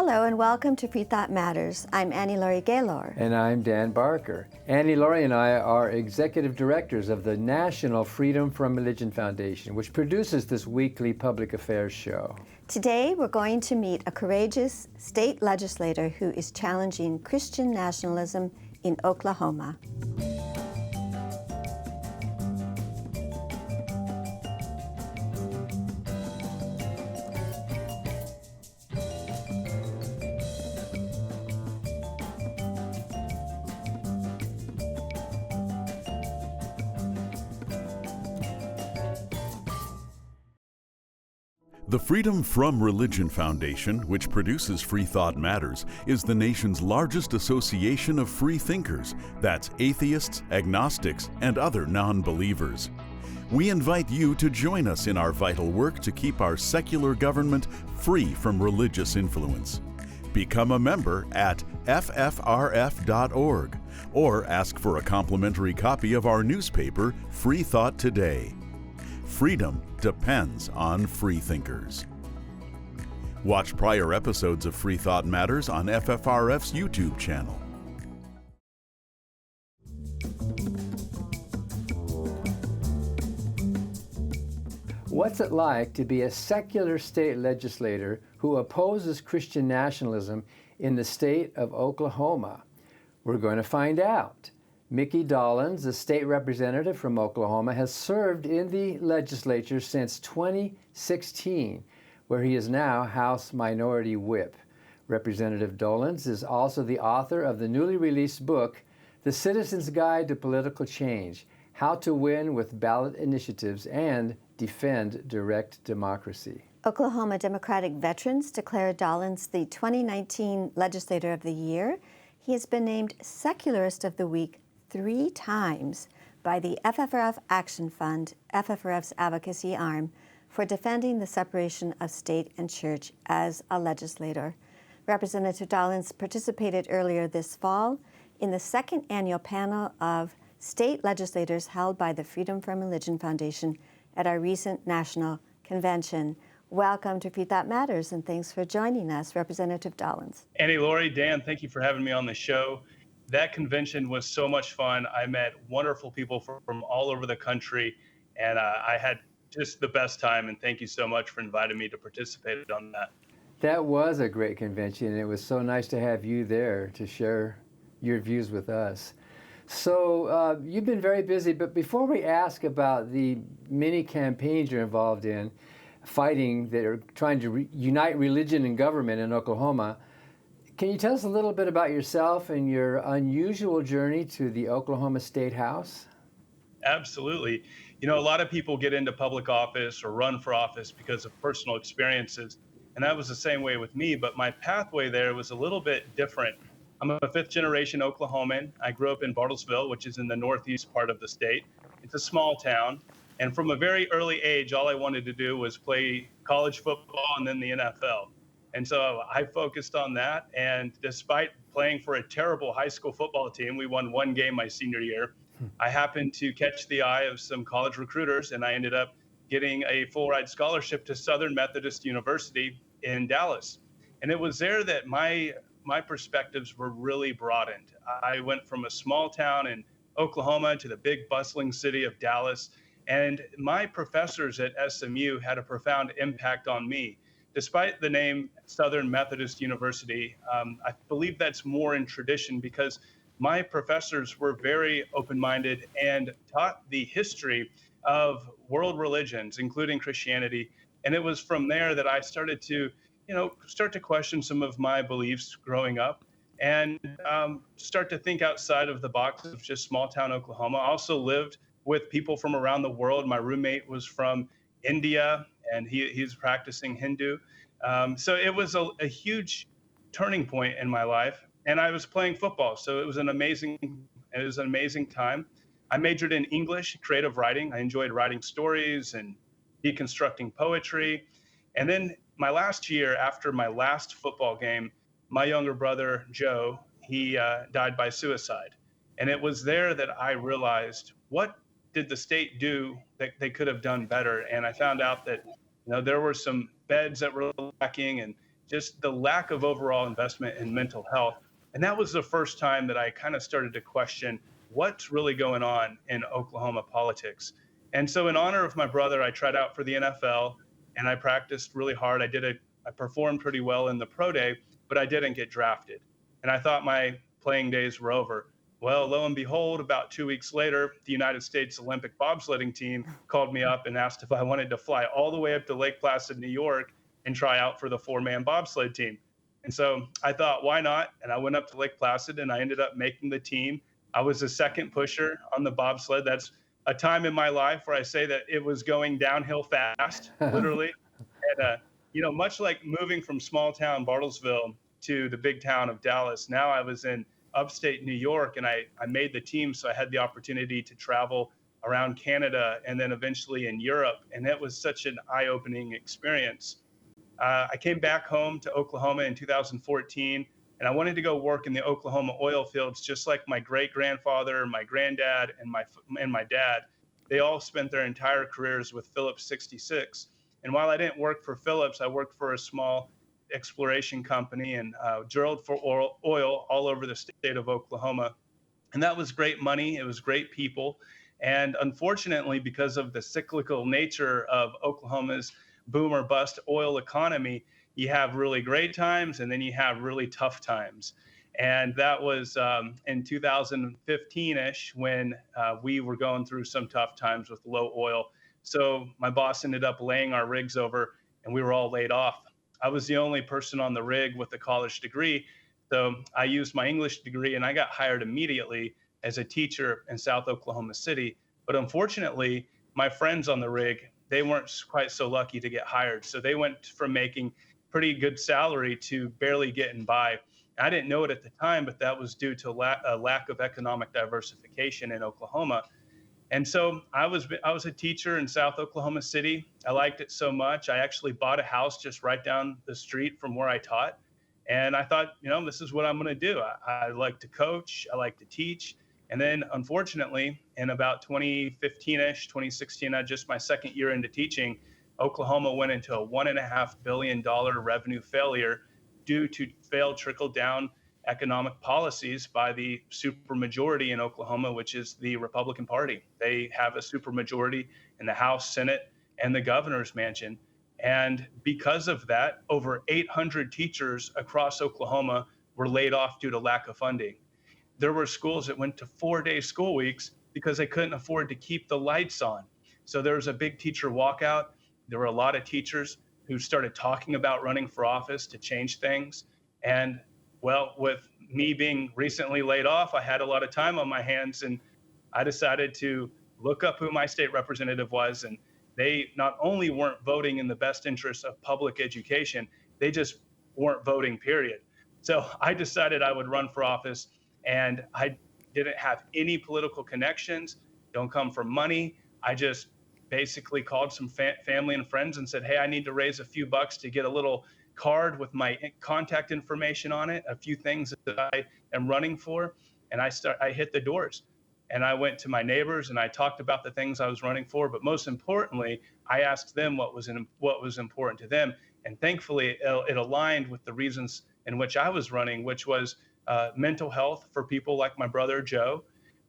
Hello and welcome to Freethought Matters. I'm Laurie Gaylor. And I'm Dan Barker. Laurie and I are executive directors of the National Freedom from Religion Foundation, which produces this weekly public affairs show. Today we're going to meet a courageous state legislator who is challenging Christian nationalism in Oklahoma. The Freedom from Religion Foundation, which produces Freethought Matters, is the nation's largest association of free thinkers. That's atheists, agnostics, and other non-believers. We invite you to join us in our vital work to keep our secular government free from religious influence. Become a member at ffrf.org or ask for a complimentary copy of our newspaper, Freethought Today. Freedom depends on freethinkers. Watch prior episodes of Freethought Matters on FFRF's YouTube channel. What's it like to be a secular state legislator who opposes Christian nationalism in the state of Oklahoma? We're going to find out. Mickey Dollens, the state representative from Oklahoma, has served in the legislature since 2016, where he is now House Minority Whip. Representative Dollens is also the author of the newly released book, The Citizen's Guide to Political Change: How to Win with Ballot Initiatives and Defend Direct Democracy. Oklahoma Democratic veterans declared Dollens the 2019 Legislator of the Year. He has been named Secularist of the Week 3 times by the FFRF Action Fund, FFRF's advocacy arm, for defending the separation of state and church as a legislator. Representative Dollens participated earlier this fall in the second annual panel of state legislators held by the Freedom from Religion Foundation at our recent national convention. Welcome to Freethought Matters, and thanks for joining us, Representative Dollens. Laurie, Dan, thank you for having me on the show. That convention was so much fun. I met wonderful people from all over the country, and I had just the best time, and thank you so much for inviting me to participate on that. That was a great convention, and it was so nice to have you there to share your views with us. So you've been very busy, but before we ask about the many campaigns you're involved in, fighting that are trying to unite religion and government in Oklahoma, can you tell us a little bit about yourself and your unusual journey to the Oklahoma State House? Absolutely. You know, a lot of people get into public office or run for office because of personal experiences, and that was the same way with me, but my pathway there was a little bit different. I'm a fifth-generation Oklahoman. I grew up in Bartlesville, which is in the northeast part of the state. It's a small town, and from a very early age, all I wanted to do was play college football and then the NFL. And so I focused on that, and despite playing for a terrible high school football team, we won one game my senior year. I happened to catch the eye of some college recruiters, and I ended up getting a full-ride scholarship to Southern Methodist University in Dallas. And it was there that my perspectives were really broadened. I went from a small town in Oklahoma to the big bustling city of Dallas, and my professors at SMU had a profound impact on me. Despite the name Southern Methodist University, I believe that's more in tradition because my professors were very open-minded and taught the history of world religions, including Christianity. And it was from there that I started to, question some of my beliefs growing up and start to think outside of the box of just small-town Oklahoma. I also lived with people from around the world. My roommate was from India, and he's practicing Hindu. So it was a huge turning point in my life, and I was playing football. So it was an amazing time. I majored in English, creative writing. I enjoyed writing stories and deconstructing poetry. And then my last year, after my last football game, my younger brother, Joe, he died by suicide. And it was there that I realized, what did the state do that they could have done better? And I found out that there were some beds that were lacking, and just the lack of overall investment in mental health. And that was the first time that I kind of started to question what's really going on in Oklahoma politics. And so, in honor of my brother, I tried out for the NFL and I practiced really hard. I performed pretty well in the pro day, but I didn't get drafted. And I thought my playing days were over. Well, lo and behold, about 2 weeks later, the United States Olympic bobsledding team called me up and asked if I wanted to fly all the way up to Lake Placid, New York, and try out for the 4-man bobsled team. And so I thought, why not? And I went up to Lake Placid and I ended up making the team. I was the second pusher on the bobsled. That's a time in my life where I say that it was going downhill fast, literally. And, much like moving from small town Bartlesville to the big town of Dallas, now I was in upstate New York and I made the team. So I had the opportunity to travel around Canada and then eventually in Europe. And that was such an eye-opening experience. I came back home to Oklahoma in 2014, and I wanted to go work in the Oklahoma oil fields, just like my great-grandfather, my granddad, and my dad. They all spent their entire careers with Phillips 66. And while I didn't work for Phillips, I worked for a small exploration company and drilled for oil all over the state of Oklahoma. And that was great money. It was great people. And unfortunately, because of the cyclical nature of Oklahoma's boom or bust oil economy, you have really great times and then you have really tough times. And that was in 2015-ish when we were going through some tough times with low oil. So my boss ended up laying our rigs over and we were all laid off. I was the only person on the rig with a college degree. So I used my English degree and I got hired immediately as a teacher in South Oklahoma City. But unfortunately, my friends on the rig, they weren't quite so lucky to get hired. So they went from making pretty good salary to barely getting by. I didn't know it at the time, but that was due to a lack of economic diversification in Oklahoma. And so I was a teacher in South Oklahoma City. I liked it so much. I actually bought a house just right down the street from where I taught. And I thought, this is what I'm going to do. I like to coach. I like to teach. And then, unfortunately, in about 2015-ish, 2016, just my second year into teaching, Oklahoma went into a $1.5 billion revenue failure due to failed trickle-down economic policies by the supermajority in Oklahoma, which is the Republican Party. They have a supermajority in the House, Senate, and the governor's mansion. And because of that, over 800 teachers across Oklahoma were laid off due to lack of funding. There were schools that went to 4-day school weeks because they couldn't afford to keep the lights on. So there was a big teacher walkout. There were a lot of teachers who started talking about running for office to change things. And well, with me being recently laid off, I had a lot of time on my hands and I decided to look up who my state representative was. And they not only weren't voting in the best interest of public education, they just weren't voting, period. So I decided I would run for office. And I didn't have any political connections, don't come from money. I just basically called some family and friends and said, hey, I need to raise a few bucks to get a little card with my contact information on it, a few things that I am running for. And I hit the doors and I went to my neighbors and I talked about the things I was running for. But most importantly, I asked them what was important to them. And thankfully, it aligned with the reasons in which I was running, which was mental health for people like my brother Joe,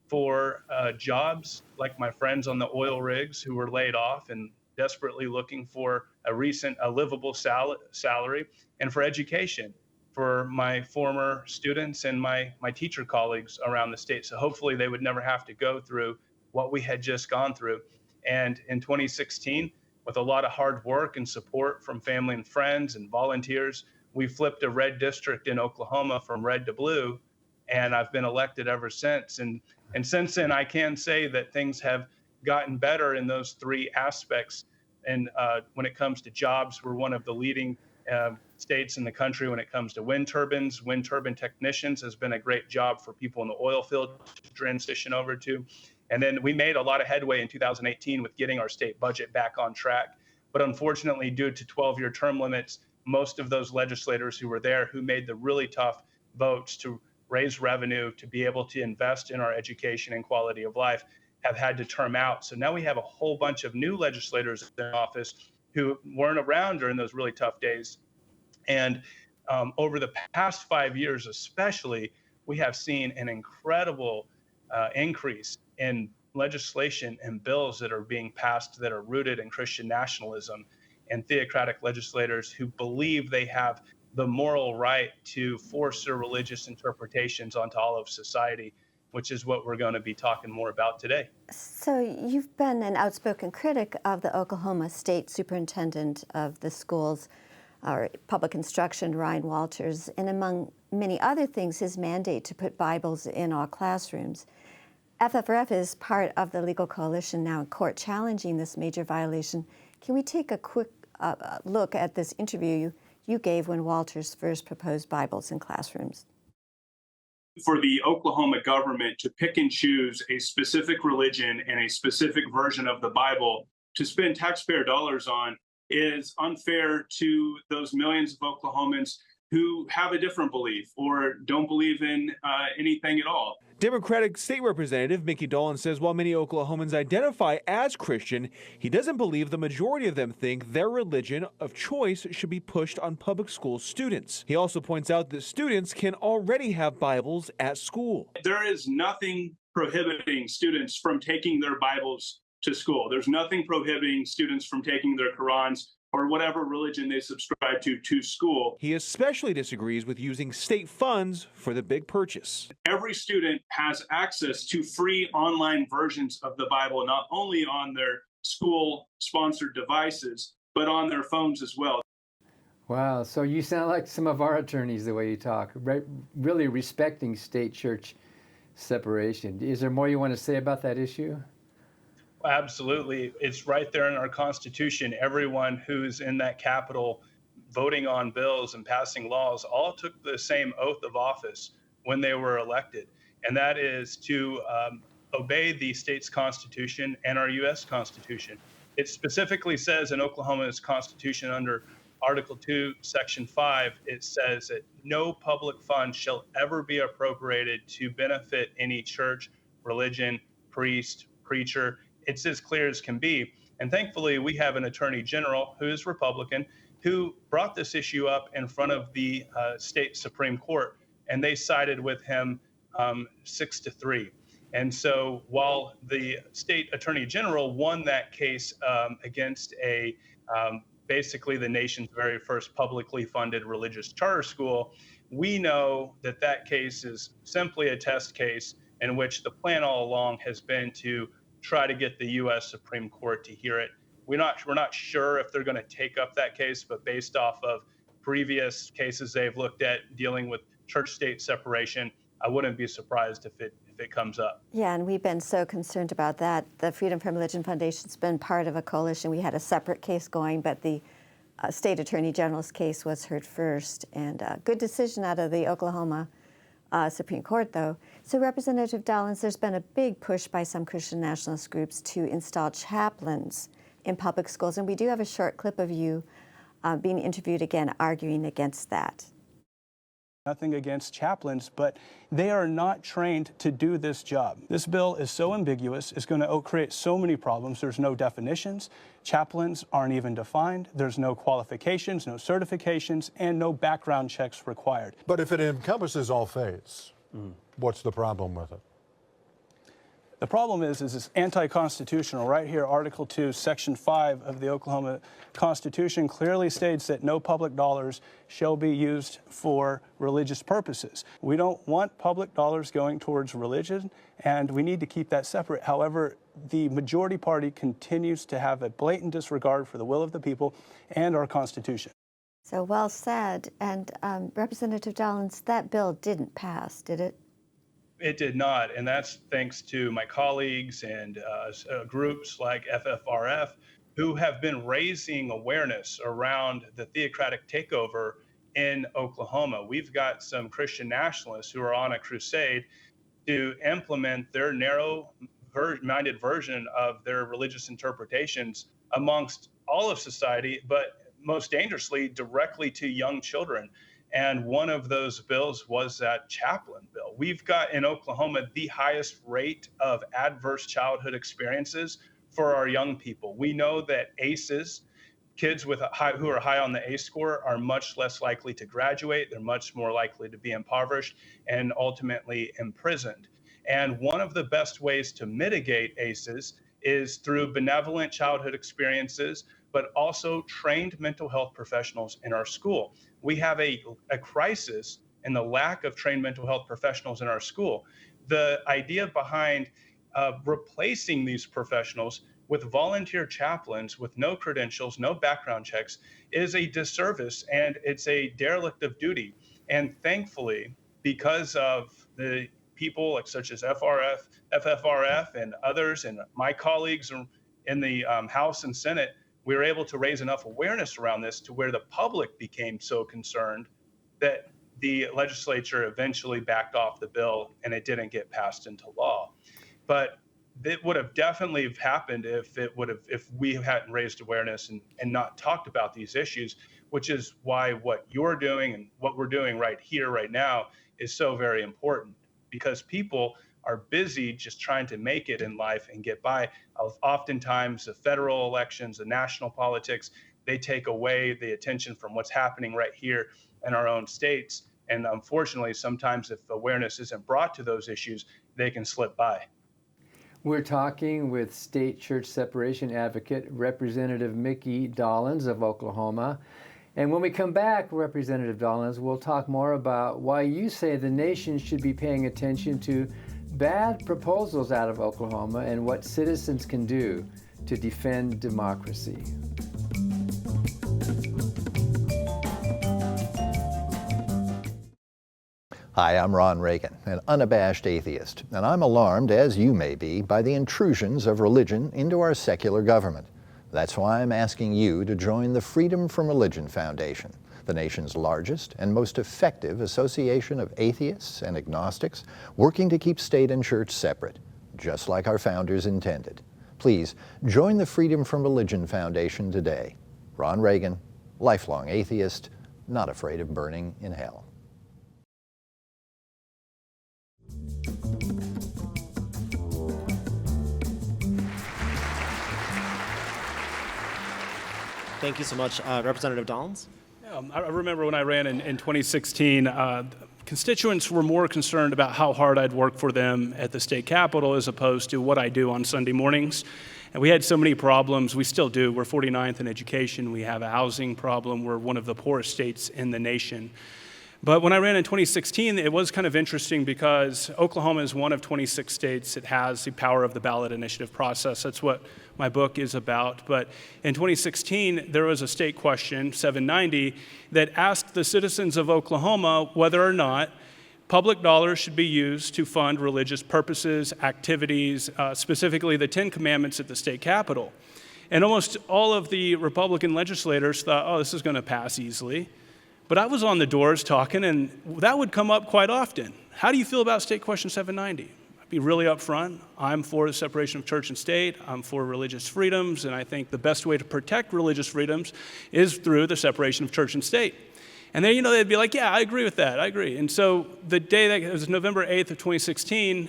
for jobs like my friends on the oil rigs who were laid off and desperately looking for a livable salary, and for education for my former students and my teacher colleagues around the state. So hopefully they would never have to go through what we had just gone through. And in 2016, with a lot of hard work and support from family and friends and volunteers, we flipped a red district in Oklahoma from red to blue, and I've been elected ever since. And since then, I can say that things have gotten better in those three aspects. And when it comes to jobs, we're one of the leading states in the country when it comes to wind turbines. Wind turbine technicians has been a great job for people in the oil field to transition over to. And then we made a lot of headway in 2018 with getting our state budget back on track. But unfortunately, due to 12-year term limits, most of those legislators who were there who made the really tough votes to raise revenue, to be able to invest in our education and quality of life, have had to term out. So now we have a whole bunch of new legislators in office who weren't around during those really tough days. And over the past 5 years, especially, we have seen an incredible increase in legislation and bills that are being passed that are rooted in Christian nationalism and theocratic legislators who believe they have the moral right to force their religious interpretations onto all of society, which is what we're going to be talking more about today. So you've been an outspoken critic of the Oklahoma State Superintendent of the schools, or public instruction, Ryan Walters, and among many other things, his mandate to put Bibles in all classrooms. FFRF is part of the legal coalition now in court challenging this major violation. Can we take a quick look at this interview you gave when Walters first proposed Bibles in classrooms? For the Oklahoma government to pick and choose a specific religion and a specific version of the Bible to spend taxpayer dollars on is unfair to those millions of Oklahomans who have a different belief or don't believe in anything at all. Democratic State Representative Mickey Dollens says while many Oklahomans identify as Christian, he doesn't believe the majority of them think their religion of choice should be pushed on public school students. He also points out that students can already have Bibles at school. There is nothing prohibiting students from taking their Bibles to school. There's nothing prohibiting students from taking their Qurans or whatever religion they subscribe to school. He especially disagrees with using state funds for the big purchase. Every student has access to free online versions of the Bible, not only on their school-sponsored devices, but on their phones as well. Wow, so you sound like some of our attorneys the way you talk, really respecting state-church separation. Is there more you want to say about that issue? Absolutely. It's right there in our Constitution. Everyone who's in that Capitol voting on bills and passing laws all took the same oath of office when they were elected, and that is to obey the state's Constitution and our U.S. Constitution. It specifically says in Oklahoma's Constitution under Article 2, Section 5, it says that no public fund shall ever be appropriated to benefit any church, religion, priest, preacher. It's as clear as can be. And thankfully, we have an attorney general who is Republican who brought this issue up in front of the state Supreme Court, and they sided with him 6-3. And so while the state attorney general won that case against basically the nation's very first publicly funded religious charter school, we know that that case is simply a test case in which the plan all along has been to try to get the U.S. Supreme Court to hear it. We're not sure if they're going to take up that case, but based off of previous cases they've looked at dealing with church-state separation, I wouldn't be surprised if it comes up. Yeah, and we've been so concerned about that. The Freedom from Religion Foundation's been part of a coalition. We had a separate case going, but the state attorney general's case was heard first, and a good decision out of the Oklahoma Supreme Court, though. So, Representative Dollens, there's been a big push by some Christian nationalist groups to install chaplains in public schools, and we do have a short clip of you being interviewed again, arguing against that. Nothing against chaplains, but they are not trained to do this job. This bill is so ambiguous, it's going to create so many problems. There's no definitions. Chaplains aren't even defined. There's no qualifications, no certifications, and no background checks required. But if it encompasses all faiths, what's the problem with it? The problem is it's anti-constitutional. Right here, Article 2, Section 5 of the Oklahoma Constitution clearly states that no public dollars shall be used for religious purposes. We don't want public dollars going towards religion, and we need to keep that separate. However, the majority party continues to have a blatant disregard for the will of the people and our Constitution. So well said. And Representative Dollens, that bill didn't pass, did it? It did not, and that's thanks to my colleagues and groups like FFRF who have been raising awareness around the theocratic takeover in Oklahoma. We've got some Christian nationalists who are on a crusade to implement their narrow-minded version of their religious interpretations amongst all of society, but most dangerously, directly to young children. And one of those bills was that chaplain bill. We've got in Oklahoma the highest rate of adverse childhood experiences for our young people. We know that ACEs kids who are high on the ACE score are much less likely to graduate. They're much more likely to be impoverished and ultimately imprisoned. And one of the best ways to mitigate ACEs is through benevolent childhood experiences, but also trained mental health professionals in our school. We have a crisis in the lack of trained mental health professionals in our school. The idea behind replacing these professionals with volunteer chaplains with no credentials, no background checks, is a disservice, and it's a derelict of duty. And thankfully, because of the people like such as FFRF and others, and my colleagues in the House and Senate, we were able to raise enough awareness around this to where the public became so concerned that the legislature eventually backed off the bill and it didn't get passed into law. But it would have definitely happened if we hadn't raised awareness and not talked about these issues, which is why what you're doing and what we're doing right here, right now, is so very important, because people are busy just trying to make it in life and get by. Oftentimes, the federal elections, the national politics, they take away the attention from what's happening right here in our own states. And unfortunately, sometimes if awareness isn't brought to those issues, they can slip by. We're talking with state church separation advocate, Representative Mickey Dollens of Oklahoma. And when we come back, Representative Dollens, we'll talk more about why you say the nation should be paying attention to bad proposals out of Oklahoma and what citizens can do to defend democracy. Hi, I'm Ron Reagan, an unabashed atheist, and I'm alarmed, as you may be, by the intrusions of religion into our secular government. That's why I'm asking you to join the Freedom from Religion Foundation, the nation's largest and most effective association of atheists and agnostics working to keep state and church separate, just like our founders intended. Please join the Freedom from Religion Foundation today. Ron Reagan, lifelong atheist, not afraid of burning in hell. Thank you so much, Representative Dollens. I remember when I ran in 2016, constituents were more concerned about how hard I'd work for them at the state capitol as opposed to what I do on Sunday mornings. And we had so many problems. We still do. We're 49th in education. We have a housing problem. We're one of the poorest states in the nation. But when I ran in 2016, it was kind of interesting because Oklahoma is one of 26 states that has the power of the ballot initiative process. That's what my book is about. But in 2016, there was a state question, 790, that asked the citizens of Oklahoma whether or not public dollars should be used to fund religious purposes, activities, specifically the 10 Commandments at the state capitol. And almost all of the Republican legislators thought, oh, this is going to pass easily. But I was on the doors talking, and that would come up quite often. How do you feel about State Question 790? I'd be really upfront. I'm for the separation of church and state. I'm for religious freedoms, and I think the best way to protect religious freedoms is through the separation of church and state. And then, they'd be like, yeah, I agree with that. I agree. And so the day that it was November 8th of 2016,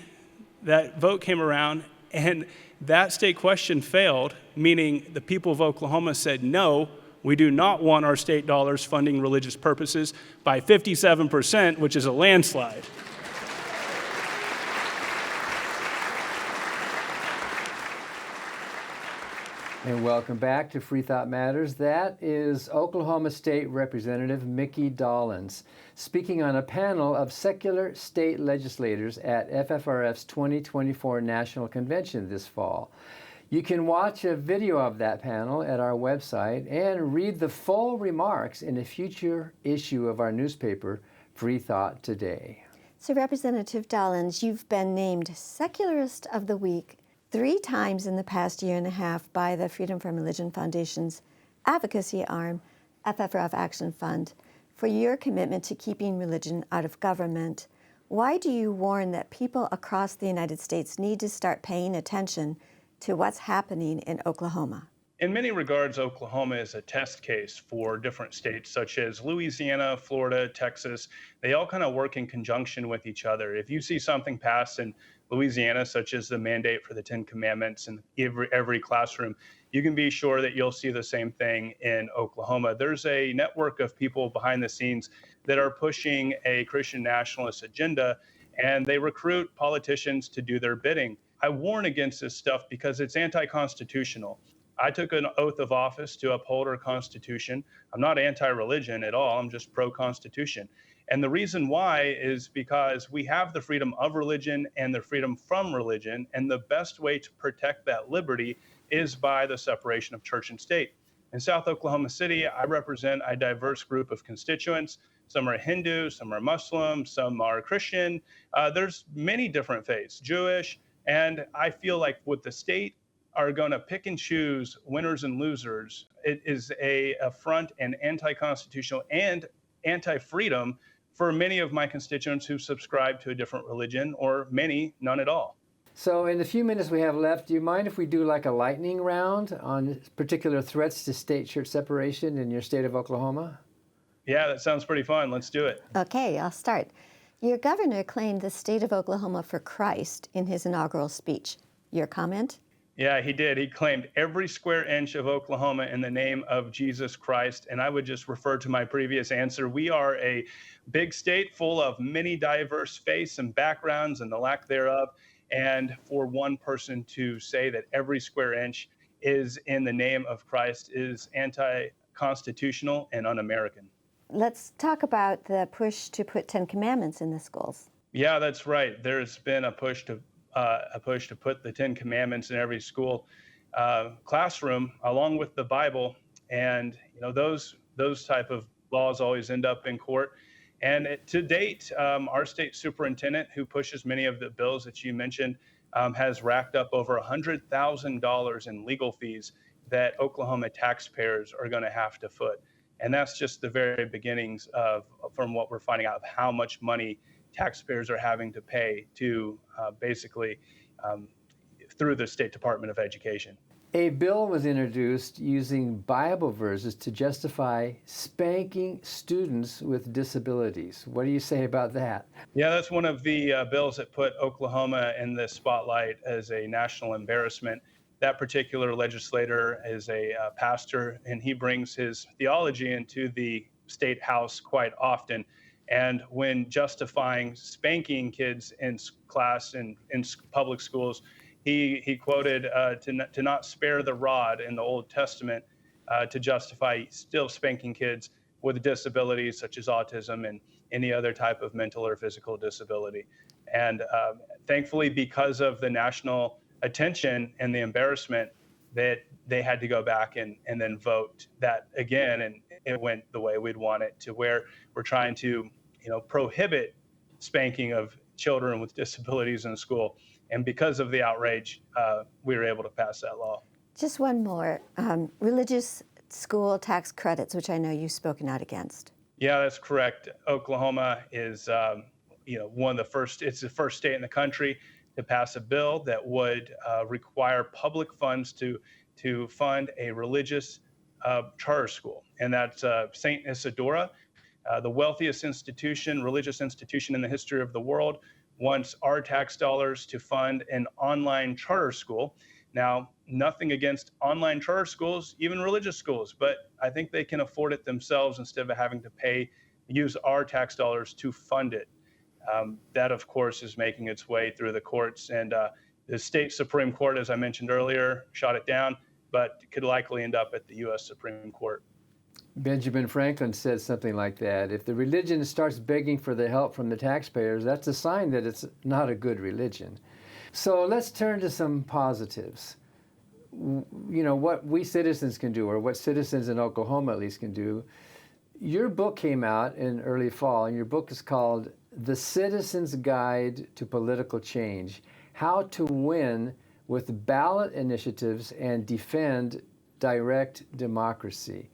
that vote came around, and that state question failed, meaning the people of Oklahoma said no. We do not want our state dollars funding religious purposes by 57%, which is a landslide. And welcome back to Freethought Matters. That is Oklahoma State Representative Mickey Dollens speaking on a panel of secular state legislators at FFRF's 2024 National Convention this fall. You can watch a video of that panel at our website and read the full remarks in a future issue of our newspaper, Freethought Today. So, Representative Dollens, you've been named Secularist of the Week 3 times in the past year and a half by the Freedom from Religion Foundation's advocacy arm, FFRF Action Fund, for your commitment to keeping religion out of government. Why do you warn that people across the United States need to start paying attention to what's happening in Oklahoma? In many regards, Oklahoma is a test case for different states such as Louisiana, Florida, Texas. They all kind of work in conjunction with each other. If you see something pass in Louisiana, such as the mandate for the 10 Commandments in every classroom, you can be sure that you'll see the same thing in Oklahoma. There's a network of people behind the scenes that are pushing a Christian nationalist agenda, and they recruit politicians to do their bidding. I warn against this stuff because it's anti-constitutional. I took an oath of office to uphold our Constitution. I'm not anti-religion at all. I'm just pro-Constitution. And the reason why is because we have the freedom of religion and the freedom from religion. And the best way to protect that liberty is by the separation of church and state. In South Oklahoma City, I represent a diverse group of constituents. Some are Hindu, some are Muslim, some are Christian. There's many different faiths, Jewish. And I feel like with the state are going to pick and choose winners and losers, it is a affront and anti-constitutional and anti-freedom for many of my constituents who subscribe to a different religion, or many, none at all. So in the few minutes we have left, do you mind if we do like a lightning round on particular threats to state church separation in your state of Oklahoma? Yeah, that sounds pretty fun. Let's do it. Okay, I'll start. Your governor claimed the state of Oklahoma for Christ in his inaugural speech. Your comment? Yeah, he did. He claimed every square inch of Oklahoma in the name of Jesus Christ. And I would just refer to my previous answer. We are a big state full of many diverse faiths and backgrounds and the lack thereof. And for one person to say that every square inch is in the name of Christ is anti-constitutional and un-American. Let's talk about the push to put 10 Commandments in the schools. Yeah, that's right. There's been a push to put the 10 Commandments in every school classroom, along with the Bible. And those type of laws always end up in court. And to date, our state superintendent, who pushes many of the bills that you mentioned, has racked up over $100,000 in legal fees that Oklahoma taxpayers are going to have to foot. And that's just the very beginnings from what we're finding out of how much money taxpayers are having to pay to basically through the State Department of Education. A bill was introduced using Bible verses to justify spanking students with disabilities. What do you say about that? Yeah, that's one of the bills that put Oklahoma in the spotlight as a national embarrassment. That particular legislator is a pastor, and he brings his theology into the state house quite often. And when justifying spanking kids in class and in public schools, he quoted to not spare the rod in the Old Testament to justify still spanking kids with disabilities such as autism and any other type of mental or physical disability. And thankfully, because of the national attention and the embarrassment, that they had to go back and then vote that again, and it went the way we'd want it, to where we're trying to prohibit spanking of children with disabilities in school. And because of the outrage, we were able to pass that law. Just one more. Religious school tax credits, which I know you've spoken out against. Yeah, that's correct. Oklahoma is one of the first, it's the first state in the country to pass a bill that would require public funds to fund a religious charter school. And that's St. Isidora, the wealthiest religious institution in the history of the world, wants our tax dollars to fund an online charter school. Now, nothing against online charter schools, even religious schools, but I think they can afford it themselves instead of having to use our tax dollars to fund it. That, of course, is making its way through the courts, and the state Supreme Court, as I mentioned earlier, shot it down, but could likely end up at the U.S. Supreme Court. Benjamin Franklin said something like that. If the religion starts begging for the help from the taxpayers, that's a sign that it's not a good religion. So let's turn to some positives. What we citizens can do, or what citizens in Oklahoma at least can do. Your book came out in early fall, and your book is called The Citizen's Guide to Political Change: How to Win with Ballot Initiatives and Defend Direct Democracy.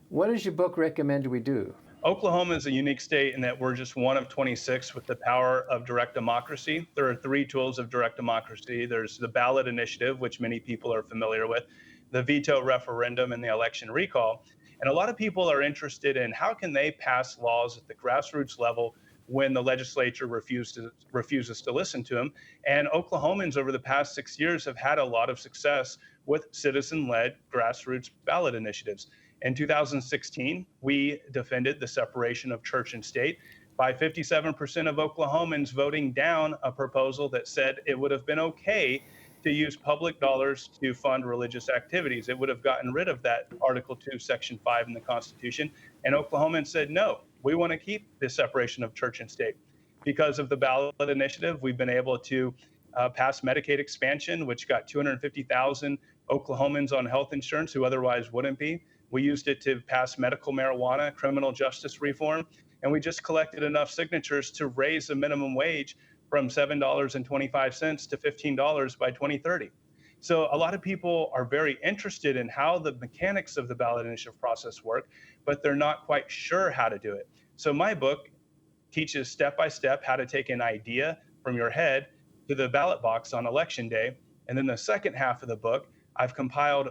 What does your book recommend we do? Oklahoma is a unique state in that we're just one of 26 with the power of direct democracy. There are 3 tools of direct democracy. There's the ballot initiative, which many people are familiar with, the veto referendum, and the election recall. And a lot of people are interested in how can they pass laws at the grassroots level when the legislature refuses to listen to them. And Oklahomans over the past 6 years have had a lot of success with citizen-led grassroots ballot initiatives. In 2016, we defended the separation of church and state by 57% of Oklahomans voting down a proposal that said it would have been okay to use public dollars to fund religious activities. It would have gotten rid of that Article 2, Section 5 in the Constitution. And Oklahomans said, no, we want to keep the separation of church and state. Because of the ballot initiative, we've been able to pass Medicaid expansion, which got 250,000 Oklahomans on health insurance who otherwise wouldn't be. We used it to pass medical marijuana, criminal justice reform, and we just collected enough signatures to raise the minimum wage from $7.25 to $15 by 2030. So a lot of people are very interested in how the mechanics of the ballot initiative process work, but they're not quite sure how to do it. So my book teaches step by step how to take an idea from your head to the ballot box on election day. And then the second half of the book, I've compiled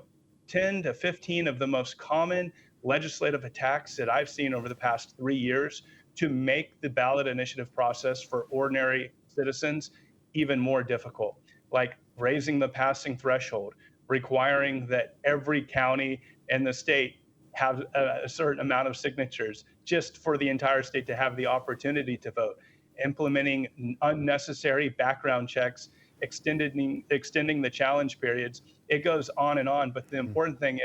10 to 15 of the most common legislative attacks that I've seen over the past 3 years to make the ballot initiative process for ordinary citizens even more difficult, like raising the passing threshold, requiring that every county in the state have a certain amount of signatures just for the entire state to have the opportunity to vote, implementing unnecessary background checks, extending the challenge periods. It goes on, but the important thing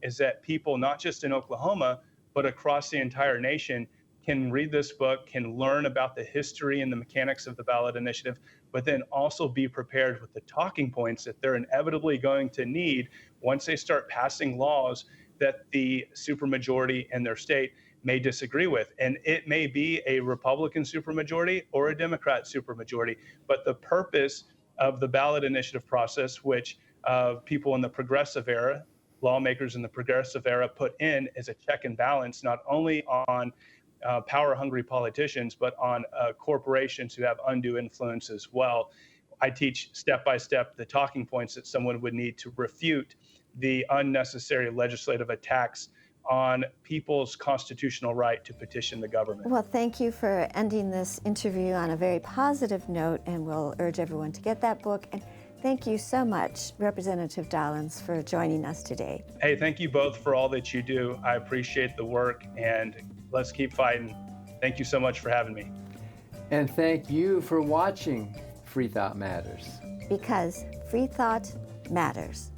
is that people, not just in Oklahoma, but across the entire nation, can read this book, can learn about the history and the mechanics of the ballot initiative, but then also be prepared with the talking points that they're inevitably going to need once they start passing laws that the supermajority in their state may disagree with. And it may be a Republican supermajority or a Democrat supermajority, but the purpose of the ballot initiative process, which people in the progressive era, lawmakers in the progressive era put in as a check and balance, not only on power-hungry politicians, but on corporations who have undue influence as well. I teach step-by-step the talking points that someone would need to refute the unnecessary legislative attacks on people's constitutional right to petition the government. Well, thank you for ending this interview on a very positive note, and we'll urge everyone to get that book. And thank you so much, Representative Dollens, for joining us today. Hey, thank you both for all that you do. I appreciate the work, and let's keep fighting. Thank you so much for having me. And thank you for watching Freethought Matters. Because free thought matters.